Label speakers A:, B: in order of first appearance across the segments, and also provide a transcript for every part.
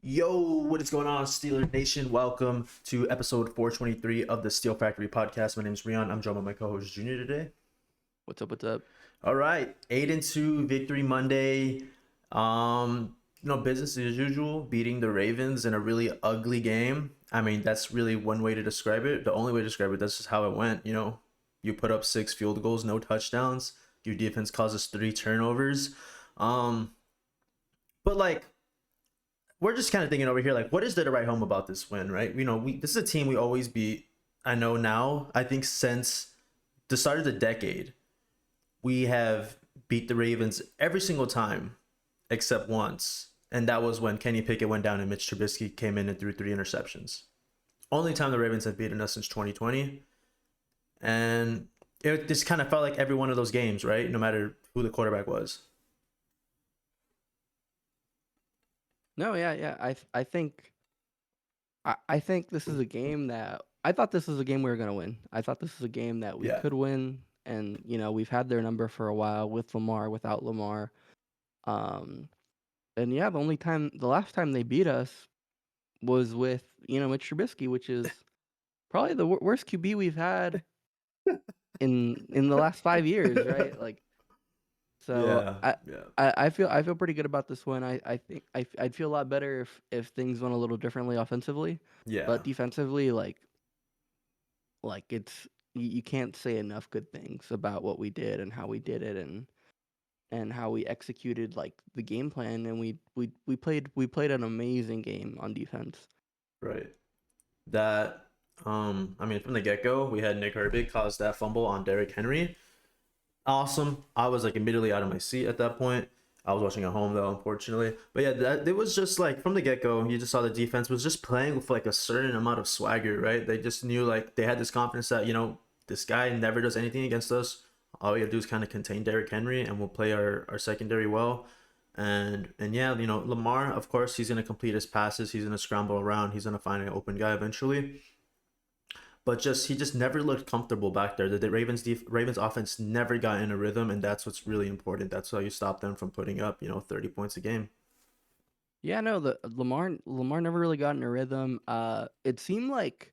A: Yo, what is going on, Steeler Nation? Welcome to episode 423 of the Steel Factory podcast. My name is Rion. I'm joined by my co-host Junior today.
B: What's up? What's up?
A: All right, 8-2 victory Monday. Business as usual, beating the Ravens in a really ugly game. I mean, that's really one way to describe it. The only way to describe it, that's just how it went. You put up 6 field goals, no touchdowns. Your defense causes 3 turnovers. But we're just kind of thinking over here, what is there to write home about this win, right? This is a team we always beat. I know now, I think since the start of the decade, we have beat the Ravens every single time except once. And that was when Kenny Pickett went down and Mitch Trubisky came in and threw 3 interceptions. Only time the Ravens have beaten us since 2020. And it just kind of felt like every one of those games, right? No matter who the quarterback was.
B: No, yeah. I think this is a game that I thought this was a game we were gonna win. I thought this was a game that we could win, and we've had their number for a while with Lamar, without Lamar. And yeah, the last time they beat us was with Mitch Trubisky, which is probably the worst QB we've had in the last 5 years, right? So I feel pretty good about this one. I think I'd feel a lot better if things went a little differently offensively.
A: Yeah.
B: But defensively, it's you can't say enough good things about what we did and how we did it and how we executed the game plan, and we played an amazing game on defense.
A: Right. That from the get-go, we had Nick Herbig cause that fumble on Derrick Henry. Awesome. I was immediately out of my seat at that point. I was watching at home though, unfortunately. But yeah, it was just from the get-go, you just saw the defense was just playing with a certain amount of swagger, right? They just knew they had this confidence that, this guy never does anything against us. All we gotta do is kind of contain Derrick Henry and we'll play our secondary well. And yeah, Lamar, of course, he's gonna complete his passes, he's gonna scramble around, he's gonna find an open guy eventually. But he just never looked comfortable back there. The Ravens offense never got in a rhythm, and that's what's really important. That's how you stop them from putting up 30 points a game.
B: Yeah, no, the Lamar never really got in a rhythm. It seemed like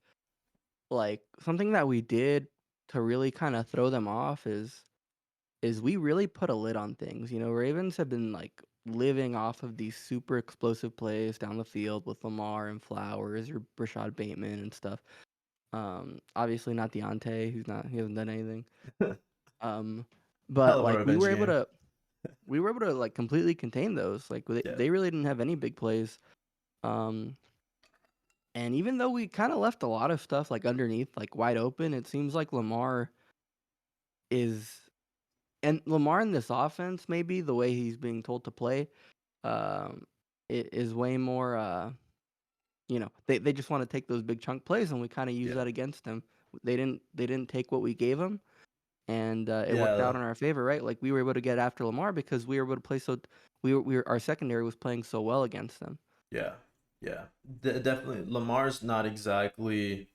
B: something that we did to really kind of throw them off is we really put a lid on things. Ravens have been living off of these super explosive plays down the field with Lamar and Flowers or Rashad Bateman and stuff. Obviously not Deontay, he hasn't done anything. But we were able to completely contain those. They really didn't have any big plays. And even though we kind of left a lot of stuff underneath, wide open, it seems like Lamar in this offense, maybe the way he's being told to play, it is way more. They just want to take those big chunk plays, and we kind of use that against them. They didn't take what we gave them, and it worked out in our favor, right? We were able to get after Lamar because we were able to play our secondary was playing so well against them.
A: Yeah, definitely. Lamar's not exactly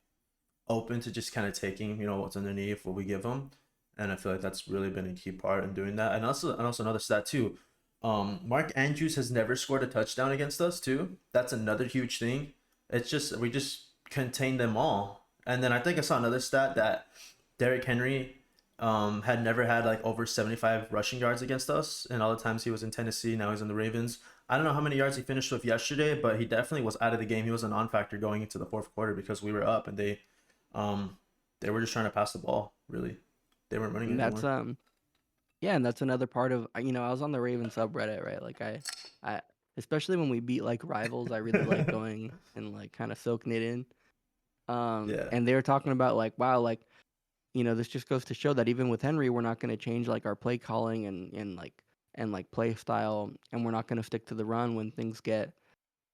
A: open to just kind of taking what's underneath what we give him, and I feel like that's really been a key part in doing that. And also another stat too. Mark Andrews has never scored a touchdown against us too. That's another huge thing. It's just we just contain them all. And then I think I saw another stat that Derrick Henry had never had over 75 rushing yards against us, and all the times he was in Tennessee. Now he's in the Ravens. I don't know how many yards he finished with yesterday, but he definitely was out of the game. He was a non-factor going into the fourth quarter because we were up, and they were just trying to pass the ball. Really, they weren't running anymore.
B: Yeah, and that's another part of I was on the Ravens subreddit, right? I especially when we beat rivals, I really like going and kind of soaking it in. And they were talking about wow, this just goes to show that even with Henry, we're not going to change our play calling and play style, and we're not going to stick to the run when things get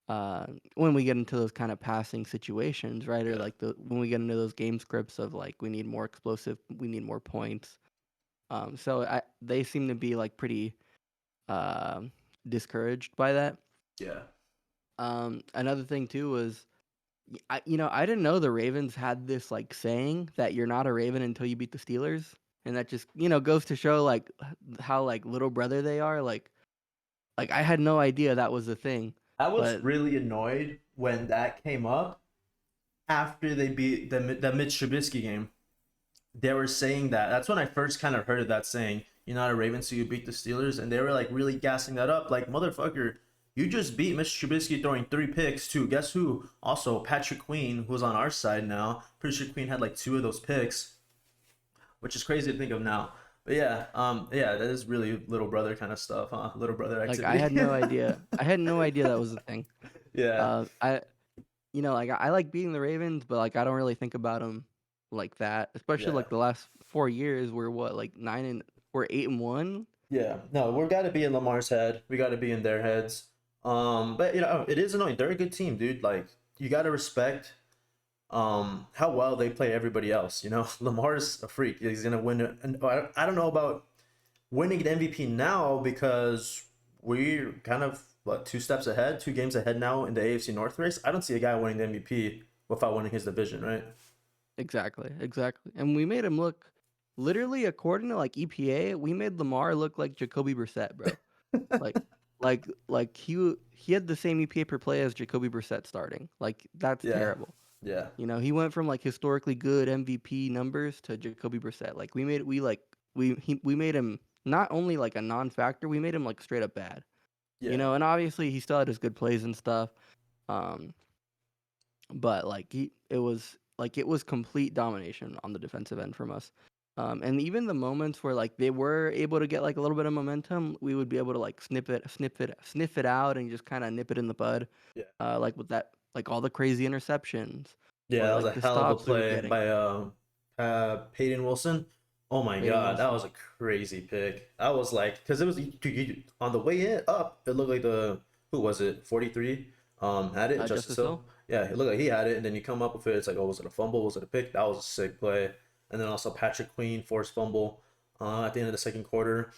B: when we get into those kind of passing situations, right? Or when we get into those game scripts of we need more explosive, we need more points. So they seem to be pretty discouraged by that.
A: Yeah.
B: Another thing too was, I didn't know the Ravens had this saying that you're not a Raven until you beat the Steelers, and that just goes to show how little brother they are. I had no idea that was a thing.
A: I was
B: But
A: really annoyed when that came up after they beat the Mitch Trubisky game. They were saying that. That's when I first kind of heard of that saying. You're not a Ravens, so you beat the Steelers, and they were like really gassing that up. Like motherfucker, you just beat Mitch Trubisky throwing 3 picks too. Guess who? Also Patrick Queen, who's on our side now. Pretty sure Queen had like 2 of those picks, which is crazy to think of now. But yeah, yeah, that is really little brother kind of stuff, huh? Little brother
B: like I
A: activity.
B: had no idea. I had no idea that was a thing.
A: Yeah,
B: I like I like beating the Ravens, but like I don't really think about them like that. Especially
A: yeah,
B: like the last 4 years, we're what like we're 8-1.
A: yeah. No, we got to be in Lamar's head. We got to be in their heads. But it is annoying. They're a good team, dude. Like you got to respect how well they play everybody else. Lamar's a freak. He's gonna win it. And I don't know about winning an MVP now because we're kind of what 2 steps ahead, 2 games ahead now in the AFC North race. I don't see a guy winning the MVP without winning his division, right?
B: Exactly, exactly. And we made him look literally according to like EPA, we made Lamar look like Jacoby Brissett, bro. Like like he had the same EPA per play as Jacoby Brissett starting. Like that's
A: Yeah,
B: terrible.
A: yeah,
B: He went from like historically good MVP numbers to Jacoby Brissett. Like we made him not only like a non-factor, we made him like straight up bad.
A: yeah,
B: And obviously he still had his good plays and stuff. Um, but like it was complete domination on the defensive end from us. And even the moments where like they were able to get like a little bit of momentum, we would be able to like sniff it out and just kind of nip it in the bud.
A: yeah.
B: Like with that, like all the crazy interceptions
A: Yeah,
B: or
A: that was
B: like
A: a
B: the
A: hell of a
B: stops we were
A: play
B: getting.
A: by Peyton Wilson. Oh my
B: Peyton
A: God, that
B: Wilson,
A: was a crazy pick. I was like, because it was on the way in up, it looked like the who was it? 43 had it, Justice
B: Justice Hill.
A: Hill. Yeah, it looked like he had it, and then you come up with it. It's like, oh, was it a fumble? Was it a pick? That was a sick play. And then also Patrick Queen forced fumble at the end of the second quarter.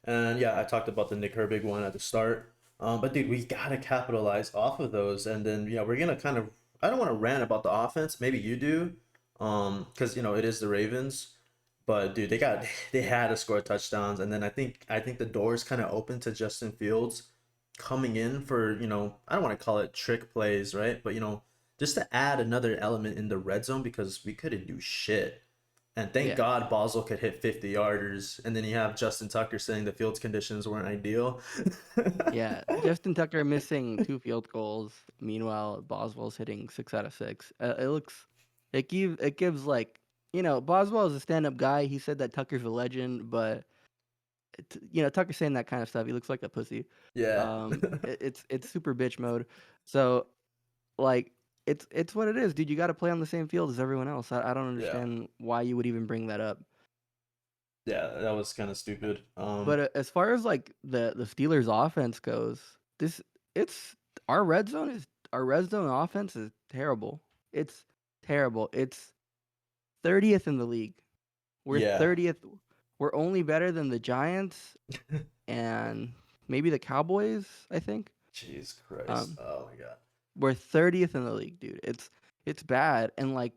A: And yeah, I talked about the Nick Herbig one at the start. But dude, we gotta capitalize off of those, and then yeah, we're gonna kind of. I don't want to rant about the offense. Maybe you do, because it is the Ravens. But dude, they had to score touchdowns, and then I think the doors kind of open to Justin Fields coming in for I don't want to call it trick plays, right? But just to add another element in the red zone because we couldn't do shit. And thank
B: Yeah,
A: God Boswell could hit 50 yarders. And then you have Justin Tucker saying the field's conditions weren't ideal.
B: yeah. Justin Tucker missing 2 field goals. Meanwhile, Boswell's hitting 6 out of 6. It gives like Boswell is a stand-up guy. He said that Tucker's a legend, but Tucker saying that kind of stuff. He looks like a pussy.
A: Yeah.
B: It's super bitch mode. So like it's what it is, dude. You got to play on the same field as everyone else. I don't
A: Yeah.
B: understand why you would even bring that up.
A: Yeah, that was kind of stupid.
B: But as far as like the Steelers offense goes, this it's our red zone offense is terrible. It's terrible. It's 30th in the league. We're
A: Yeah.
B: 30th. We're only better than the Giants and maybe the Cowboys, I think.
A: Jeez Christ.
B: Um,
A: Oh my God.
B: we're 30th in the league, dude. It's bad. And like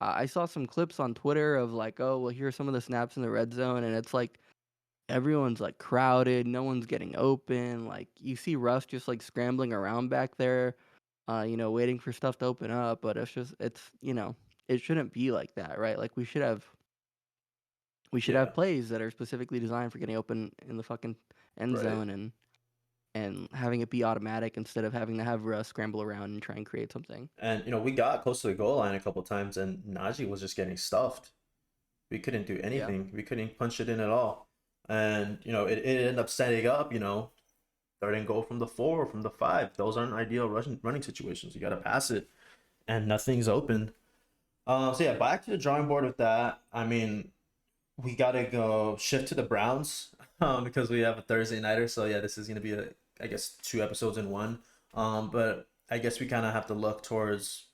B: I saw some clips on Twitter of like, oh, well, here are some of the snaps in the red zone, and it's like everyone's like crowded, no one's getting open. Like you see Russ just like scrambling around back there, waiting for stuff to open up. But it shouldn't be like that, right? Like we should have
A: Yeah.
B: plays that are specifically designed for getting open in the fucking end
A: Right.
B: zone and having it be automatic instead of having to have Russ scramble around and try and create something.
A: And we got close to the goal line a couple times, and Najee was just getting stuffed. We couldn't do
B: Yeah.
A: anything. We couldn't punch it in at all. And it ended up setting up. Third and goal from the 4, from the 5. Those aren't ideal running situations. You got to pass it, and nothing's open. So yeah, back to the drawing board with that. I mean, we gotta go shift to the Browns because we have a Thursday nighter. So yeah, this is gonna be I guess 2 episodes in one. But I guess we kind of have to look towards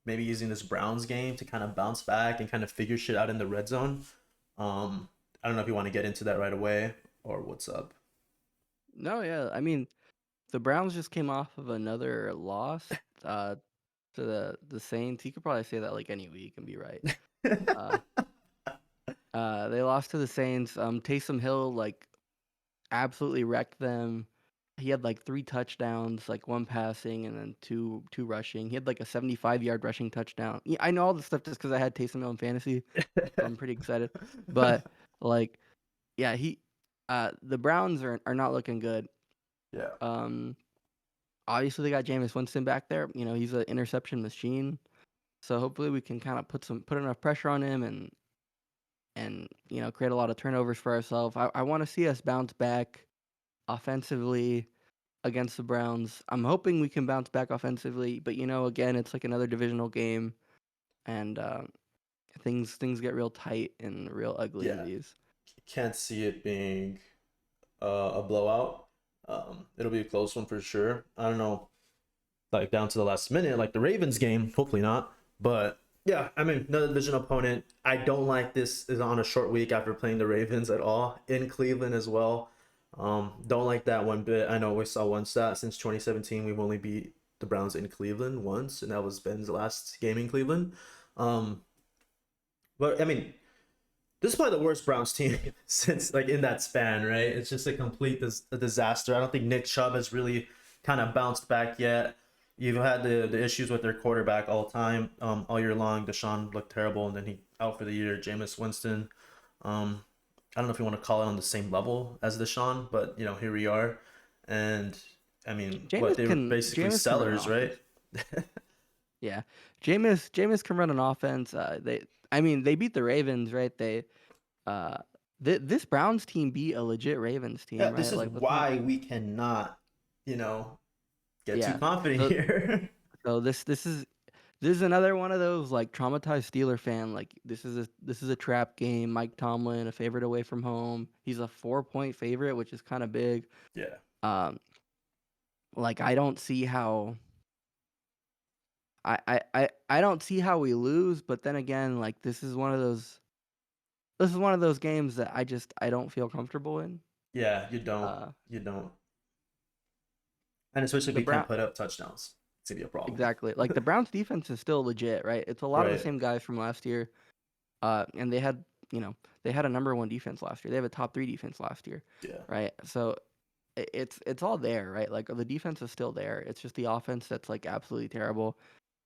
A: maybe using this Browns game to kind of bounce back and kind of figure shit out in the red zone. I don't know if you want to get into that right away or what's up.
B: No, yeah. I mean, the Browns just came off of another loss to the Saints. You could probably say that like any week and be right. Uh, they lost to the Saints. Taysom Hill like absolutely wrecked them, he had like 3 touchdowns, like 1 passing and then two rushing. He had like a 75-yard rushing touchdown. Yeah, I know all this stuff just because I had Taysom Hill in fantasy, so I'm pretty excited. But like, yeah, the Browns are not looking good.
A: Yeah.
B: Um, Obviously they got Jameis Winston back there. He's an interception machine. So hopefully we can kind of put enough pressure on him and create a lot of turnovers for ourselves. I want to see us bounce back offensively against the Browns. I'm hoping we can bounce back offensively, but again, it's like another divisional game, and things get real tight and real ugly in
A: Yeah.
B: these.
A: Can't see it being a blowout. It'll be a close one for sure. I don't know, like down to the last minute, like the Ravens game. Hopefully not. But yeah, I mean, another division opponent. I don't like this is on a short week after playing the Ravens at all in Cleveland as well. Don't like that one bit. I know we saw one stat since 2017. We've only beat the Browns in Cleveland once, and that was Ben's last game in Cleveland. Um, but I mean, this is probably the worst Browns team since like in that span, right? It's just a complete disaster. I don't think Nick Chubb has really kind of bounced back yet. You've had the issues with their quarterback all the time, all year long. Deshaun looked terrible, and then he out for the year. Jameis Winston, um, I don't know if you want to call it on the same level as Deshaun, but here we are, and I mean, what they were basically
B: Jameis can run an
A: sellers, right?
B: offense. Yeah, Jameis can run an offense. They beat the Ravens, right? Uh, this Browns team beat a legit Ravens
A: Yeah,
B: team,
A: this
B: right?
A: is
B: Like, let's not.
A: why we cannot, you know, get too
B: Yeah.
A: confident
B: So
A: here.
B: so this is another one of those like traumatized Steeler fan. Like this is a trap game. Mike Tomlin, a favorite away from home. He's a 4-point favorite, which is kind of big.
A: Yeah.
B: Um, like I don't see how I don't see how we lose. But then again, like this is one of those games that I don't feel comfortable in.
A: Yeah, you don't.
B: Uh,
A: You don't. And especially if
B: the
A: we can't
B: Brown
A: put up touchdowns. It's gonna be a problem.
B: exactly like the Browns defense is still legit, right? It's a lot of the
A: Right.
B: same guys from last year. And they had a number one defense last year. They have a top 3 defense last year,
A: Yeah.
B: right? So it's all there, right? Like the defense is still there. It's just the offense that's like absolutely terrible.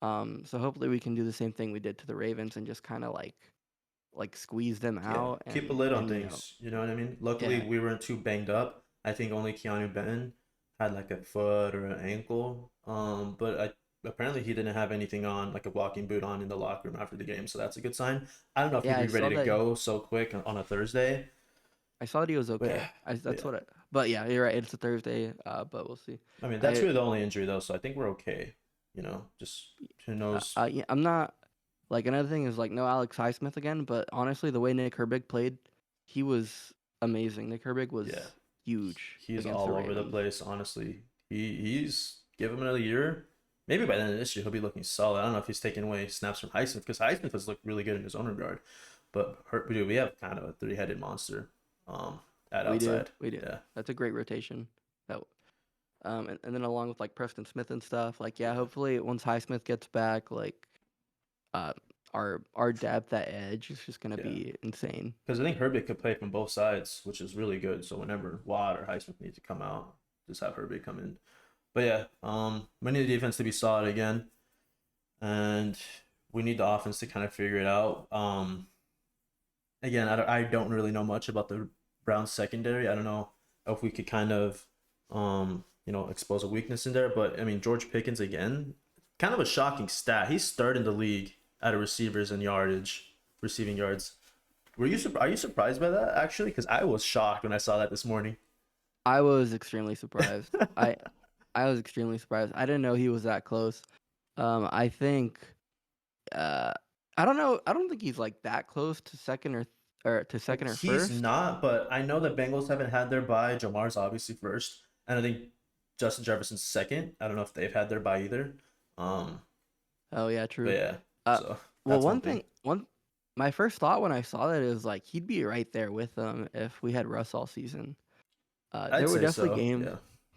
B: So hopefully we can do the same thing we did to the Ravens and just kind of like squeeze them
A: Yeah.
B: out
A: Keep a
B: and
A: lid on
B: and
A: things. You know what I mean? Luckily
B: yeah
A: we weren't too banged up. I think only Keanu Benton had like a foot or an ankle. But apparently he didn't have anything on, like a walking boot on in the locker room after the game, so that's a good sign. I don't know if he'd
B: yeah
A: be ready to go so quick on a Thursday.
B: I saw that he was
A: But
B: okay.
A: yeah. But yeah.
B: But yeah, you're right. It's a Thursday. But we'll see.
A: I mean, that's
B: I
A: really the only injury though, so I think we're okay. Just who knows?
B: Yeah, I'm not like another thing is like no Alex Highsmith again, but honestly, the way Nick Herbig played, he was amazing. Nick Herbig was
A: Yeah,
B: huge
A: he's
B: against the
A: all over the
B: Ravens.
A: place. Honestly, he's give him another year. Maybe by the end of this year he'll be looking solid. I don't know if he's taking away snaps from Highsmith because Highsmith has looked really good in his own regard, but dude, we have kind of a three-headed monster. At
B: We do,
A: outside.
B: we do.
A: Yeah,
B: That's a great rotation. That and then along with like Preston Smith and stuff, like yeah,
A: yeah,
B: hopefully once Highsmith gets back, like uh our depth at edge is just gonna
A: yeah.
B: be insane.
A: Because I think Herbig could play from both sides, which is really good. So whenever Watt or Highsmith need to come out, just have Herbig come in. But yeah, we need the defense to be solid again, and we need the offense to kind of figure it out. Again, I don't really know much about the Browns secondary. I don't know if we could kind of, expose a weakness in there. But I mean, George Pickens again, kind of a shocking stat. He's third in the league out of receivers and receiving yards. Are you surprised by that actually? Because I was shocked when I saw that this morning.
B: I was extremely surprised. I was extremely surprised. I didn't know he was that close. I think uh I don't know. I don't think he's like that close to second or
A: He's
B: first.
A: not, but I know the Bengals haven't had their bye. Jamar's obviously first, and I think Justin Jefferson's second. I don't know if they've had their bye either. Um,
B: Oh yeah,
A: but
B: true.
A: yeah,
B: Uh
A: so
B: well
A: that's one
B: one
A: thing.
B: thing one my first thought when I saw that is like he'd be right there with them if we had Russ all season.
A: I'd
B: There were
A: say
B: definitely
A: so.
B: games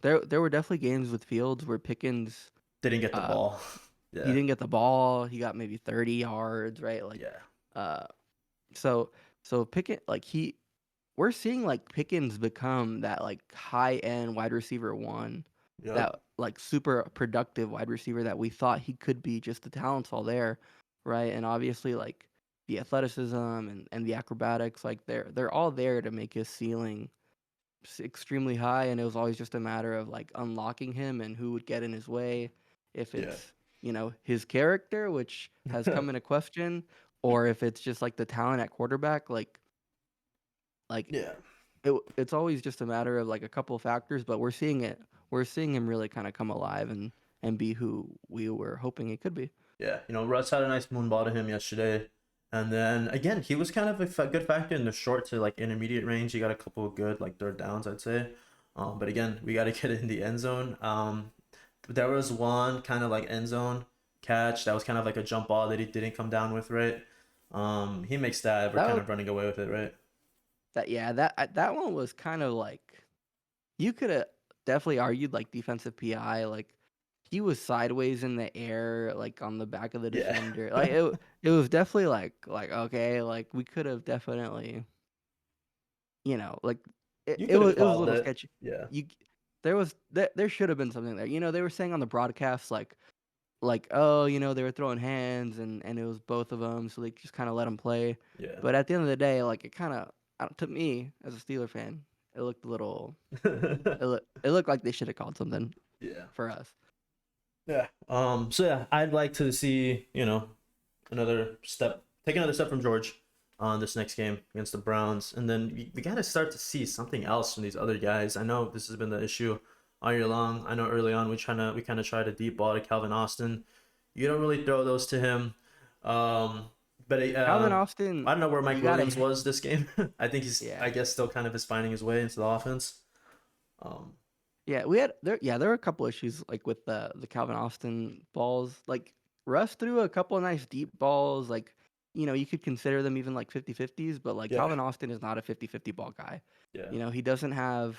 A: Yeah,
B: there were definitely games with Fields where Pickens
A: didn't get the
B: uh
A: ball.
B: he
A: Yeah,
B: didn't get the ball, he got maybe 30 yards, right? Like
A: yeah,
B: uh so so Pickett like we're seeing like Pickens become that like high end wide receiver one,
A: Yep.
B: that like super productive wide receiver that we thought he could be. Just the talent's all there, right? And obviously like the athleticism and the acrobatics, like they're all there to make his ceiling extremely high. And it was always just a matter of like unlocking him and who would get in his way. If
A: Yeah.
B: it's, his character, which has come into question, or if it's just like the talent at quarterback, like
A: Yeah.
B: it's always just a matter of like a couple of factors, but we're seeing him really kind of come alive and be who we were hoping he could be.
A: Yeah. Russ had a nice moon ball to him yesterday. And then again, he was kind of a good factor in the short to like intermediate range. He got a couple of good like third downs, I'd say. But again, we got to get in the end zone. There was one kind of like end zone catch that was kind of like a jump ball that he didn't come down with, right? He makes that. We're
B: That
A: kind
B: was,
A: of running away with it, right?
B: that one was kind of like, you could have definitely argued like defensive PI, like he was sideways in the air, like on the back of the
A: Yeah.
B: defender. Like it was definitely like okay, like we could have definitely, like
A: You could have
B: it was a
A: called
B: little
A: it.
B: sketchy.
A: Yeah.
B: You there should have been something there. They were saying on the broadcast like oh, they were throwing hands and it was both of them, so they just kind of let them play.
A: Yeah.
B: But at the end of the day, like it kind of, to me as a Steeler fan, it looked a little, it looked like they should have called something
A: Yeah.
B: for us.
A: Yeah. So yeah, I'd like to see, take another step from George on this next game against the Browns. And then we got to start to see something else from these other guys. I know this has been the issue all year long. I know early on we kind of tried a deep ball to Calvin Austin. You don't really throw those to him. But
B: Calvin Austin,
A: I don't know where Mike
B: you gotta,
A: Williams was this game. I think
B: yeah,
A: I guess, still kind of is finding his way into the offense. Um,
B: yeah. We had there, yeah, there were a couple issues like with the Calvin Austin balls. Like Russ threw a couple of nice deep balls. Like you could consider them even like 50-50s, but like
A: yeah,
B: Calvin Austin is not a 50-50 ball guy.
A: yeah,
B: He doesn't have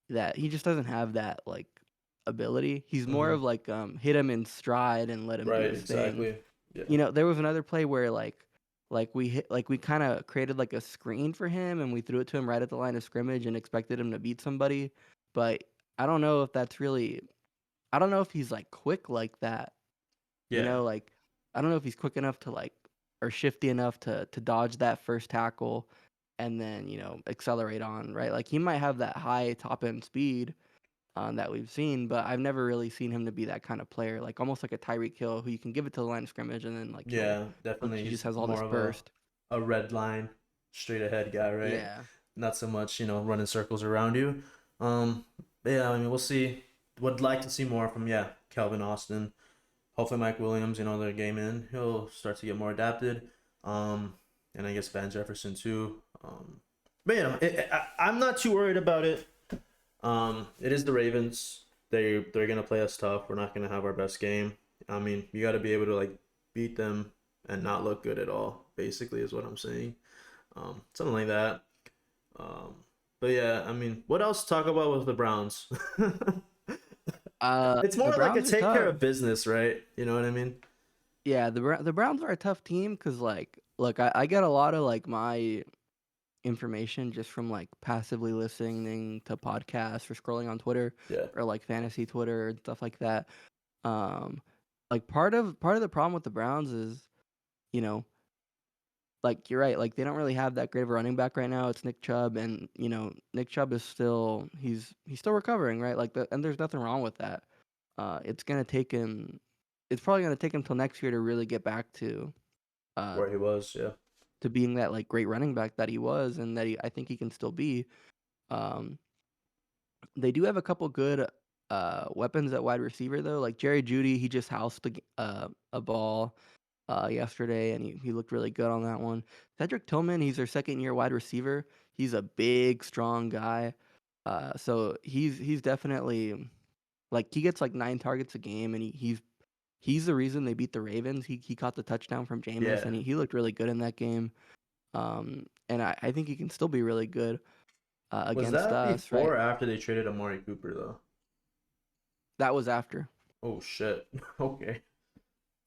B: that. He just doesn't have that like ability. He's more
A: hmm
B: of like hit him in stride and let him do
A: right,
B: his thing.
A: exactly, yeah,
B: There was another play where we kind of created like a screen for him and we threw it to him right at the line of scrimmage and expected him to beat somebody, but I don't know if that's really, I don't know if he's like quick like that.
A: yeah,
B: Like I don't know if he's quick enough to like, or shifty enough to dodge that first tackle and then accelerate on, right? Like he might have that high top end speed that we've seen, but I've never really seen him to be that kind of player, like almost like a Tyreek Hill who you can give it to the line of scrimmage and then like
A: yeah. Definitely,
B: he just
A: he's
B: has all this
A: more of
B: burst.
A: a red line, straight ahead guy, right?
B: Yeah.
A: Not so much, running circles around you. Um, but yeah, I mean, we'll see. Would like to see more from Calvin Austin. Hopefully, Mike Williams, their game in, he'll start to get more adapted. And I guess Van Jefferson too. But I'm not too worried about it. It is the Ravens. They're gonna play us tough. We're not gonna have our best game. I mean, you got to be able to like beat them and not look good at all. Basically, is what I'm saying. Something like that. Um, but yeah, I mean, what else to talk about with the Browns? It's
B: The
A: more like a
B: Browns are
A: take care
B: tough.
A: of business, right? You know what I mean?
B: Yeah, the Browns are a tough team because like, look, I get a lot of like my information just from like passively listening to podcasts or scrolling on Twitter
A: Yeah.
B: or like fantasy Twitter and stuff like that. Um, like part of the problem with the Browns is, you know, like you're right, like they don't really have that great of a running back right now. It's Nick Chubb, and Nick Chubb is still he's still recovering, right? Like and there's nothing wrong with that. It's gonna take him. It's probably gonna take him till next year to really get back uh
A: Where he was, yeah.
B: to being that like great running back that he was, and that I think he can still be. Um, they do have a couple good weapons at wide receiver though. Like Jerry Judy, he just housed a ball yesterday, and he looked really good on that one. Cedric Tillman, he's their second year wide receiver. He's a big, strong guy. So he's definitely like he gets like 9 targets a game, and he's the reason they beat the Ravens. He caught the touchdown from Jameis,
A: Yeah.
B: and he looked really good in that game. And I think he can still be really good
A: Was
B: against
A: that
B: us,
A: before
B: right?
A: or after they traded Amari Cooper though?
B: That was after.
A: Oh shit. Okay.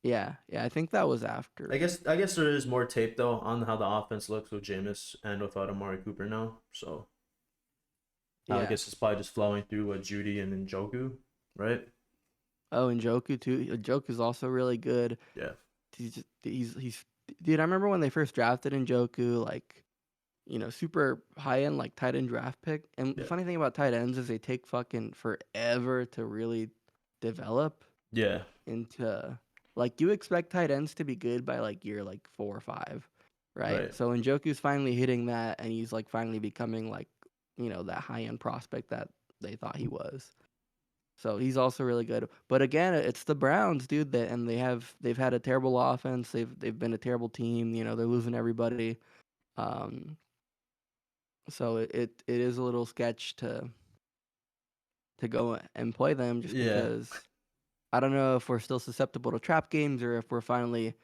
B: Yeah, yeah, I think that was after.
A: I guess there is more tape though on how the offense looks with Jameis and without Amari Cooper now. So I
B: Yeah.
A: guess it's probably just flowing through Judy and Njoku, right?
B: Oh, and Joku too. Joku's also really good.
A: Yeah.
B: He's dude. I remember when they first drafted Njoku, like super high end like tight end draft pick. And the
A: Yeah.
B: funny thing about tight ends is they take fucking forever to really develop
A: Yeah.
B: into like you expect tight ends to be good by like year like 4 or 5, right?
A: Right.
B: So Njoku's finally hitting that, and he's like finally becoming like that high end prospect that they thought he was. So he's also really good. But again, it's the Browns, dude. And they've had a terrible offense. They've been a terrible team. They're losing everybody. Um, so it is a little sketch to go and play them just
A: Yeah.
B: because I don't know if we're still susceptible to trap games or if we're finally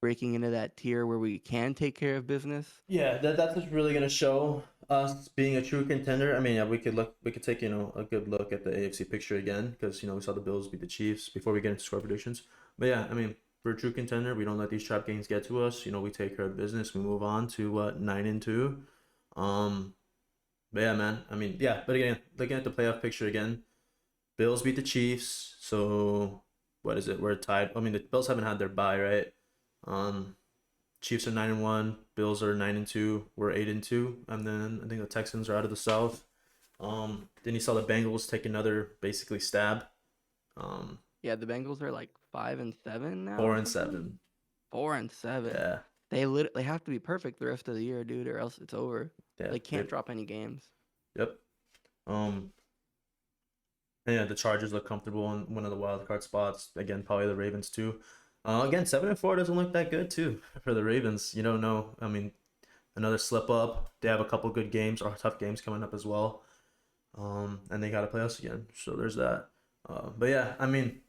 B: breaking into that tier where we can take care of business.
A: Yeah, that's what's really gonna show us being a true contender. I mean, yeah, we could take a good look at the AFC picture again because we saw the Bills beat the Chiefs before we get into score predictions. But yeah, I mean, we're a true contender. We don't let these trap games get to us. We take care of business. We move on to what 9-2. Um, but yeah, man. I mean, yeah. But again, looking at the playoff picture again, Bills beat the Chiefs. So what is it? We're tied. I mean, the Bills haven't had their bye, right? Um, Chiefs are 9-1. Bills are 9-2. We're 8-2, and then I think the Texans are out of the South. Then you saw the Bengals take another basically stab. Um,
B: Yeah, the Bengals are like 5-7 now
A: four
B: or
A: and
B: something.
A: seven.
B: 4-7.
A: Yeah,
B: They have to be perfect the rest of the year, dude, or else it's over.
A: yeah.
B: They can't drop any games.
A: Yep. Um, and yeah, the Chargers look comfortable in one of the wild card spots. Again, probably the Ravens too. Again, 7-4 doesn't look that good too for the Ravens. You don't know. I mean, another slip up. They have a couple good games or tough games coming up as well. And they got to play us again. So there's that. But yeah, I mean,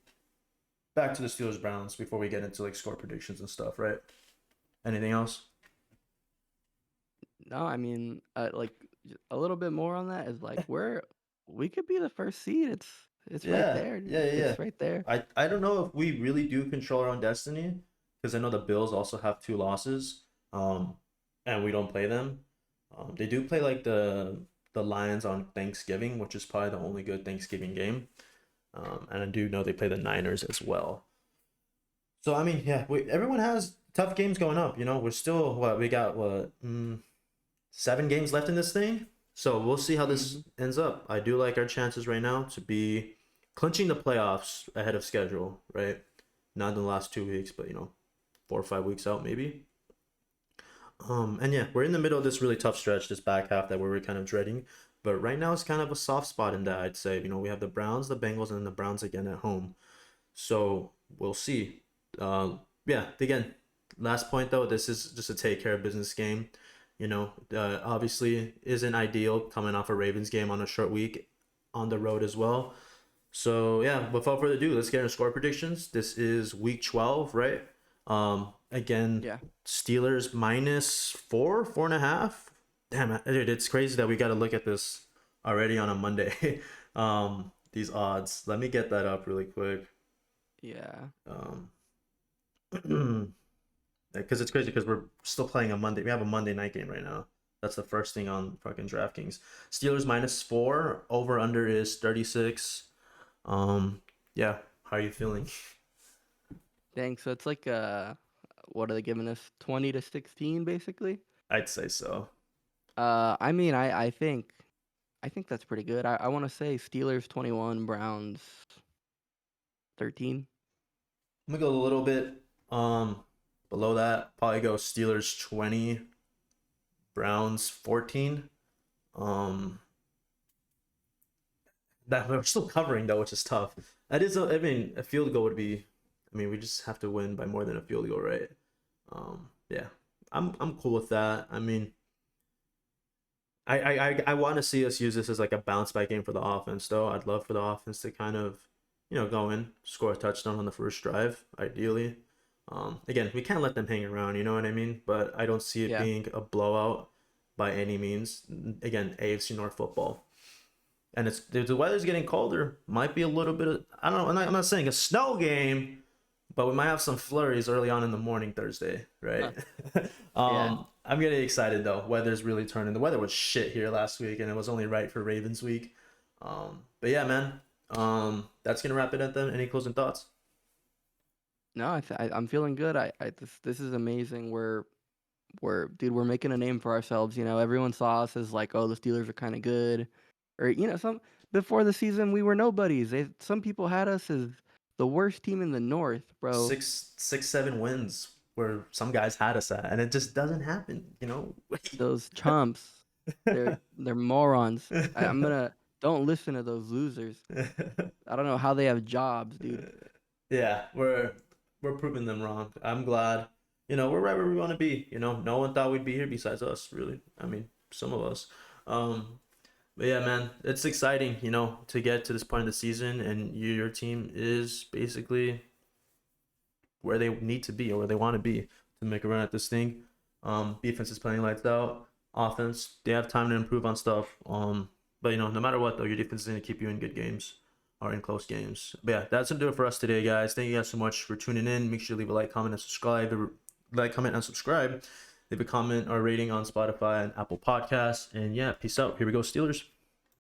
A: back to the Steelers Browns before we get into like score predictions and stuff, right? Anything else?
B: No, I mean, like a little bit more on that is like we could be the first seed. It's right
A: Yeah,
B: there,
A: yeah,
B: dude.
A: yeah, yeah.
B: It's right there.
A: I don't know if we really do control our own destiny because I know the Bills also have 2 losses. Um, and we don't play them. They do play like the Lions on Thanksgiving, which is probably the only good Thanksgiving game. And I do know they play the Niners as well. So I mean, yeah, everyone has tough games going up. We're still we got 7 games left in this thing. So we'll see how this
B: Hmm.
A: ends up. I do like our chances right now to be clinching the playoffs ahead of schedule, right? Not in the last 2 weeks, but 4 or 5 weeks out maybe. And yeah, we're in the middle of this really tough stretch, this back half that we're kind of dreading. But right now it's kind of a soft spot in that I'd say. We have the Browns, the Bengals, and then the Browns again at home. So we'll see. Yeah, again, last point though, this is just a take care of business game. Obviously isn't ideal coming off a Ravens game on a short week on the road as well. So yeah, without further ado, let's get into score predictions. This is week 12, right? Again,
B: Yeah.
A: Steelers -4, 4.5. Damn, dude, it's crazy that we got to look at this already on a Monday. These odds. Let me get that up really quick.
B: Yeah.
A: Um, because it's crazy because we're still playing a Monday. We have a Monday night game right now. That's the first thing on fucking DraftKings. Steelers -4. Over under is 36. Um, yeah. How are you feeling?
B: Dang. So it's like what are they giving us? 20-16, basically.
A: I'd say so.
B: I mean, I think that's pretty good. I want to say Steelers 21, Browns 13.
A: I'm gonna go a little bit below that. Probably go Steelers 20, Browns 14. Um, that we're still covering though, which is tough. That is, I mean, a field goal would be. I mean, we just have to win by more than a field goal, right? Yeah, I'm cool with that. I mean, I want to see us use this as like a bounce back game for the offense, though. I'd love for the offense to kind of, go in, score a touchdown on the first drive, ideally. Again, we can't let them hang around, you know what I mean? But I don't see it
B: Yeah.
A: being a blowout by any means. Again, AFC North football. And the weather's getting colder. Might be a little bit of, I don't know, I'm not saying a snow game, but we might have some flurries early on in the morning Thursday,
B: Huh.
A: right?
B: Yeah.
A: I'm getting excited though. Weather's really turning. The weather was shit here last week, and it was only right for Ravens week. But yeah, man. That's gonna wrap it up then. Any closing thoughts?
B: No, I'm feeling good. This is amazing. Dude, we're making a name for ourselves. You know, everyone saw us as like, oh, the Steelers are kind of good, or you know, some before the season we were nobodies. Some people had us as the worst team in the North, bro.
A: Six, 7 wins where some guys had us at, and it just doesn't happen,
B: Those chumps, they're morons. I'm gonna don't listen to those losers. I don't know how they have jobs, dude.
A: Yeah, we're proving them wrong. I'm glad. We're right where we want to be. No one thought we'd be here besides us, really. I mean, some of us. Um, but yeah, man, it's exciting, to get to this point of the season, and your team is basically where they need to be or where they want to be to make a run at this thing. Defense is playing lights out. Offense, they have time to improve on stuff. But no matter what though, your defense is going to keep you in good games or in close games. But yeah, that's gonna do it for us today, guys. Thank you guys so much for tuning in. Make sure to leave a like, comment, and subscribe. Like, comment, and subscribe. Leave a comment or rating on Spotify and Apple Podcasts. And yeah, peace out. Here we go, Steelers.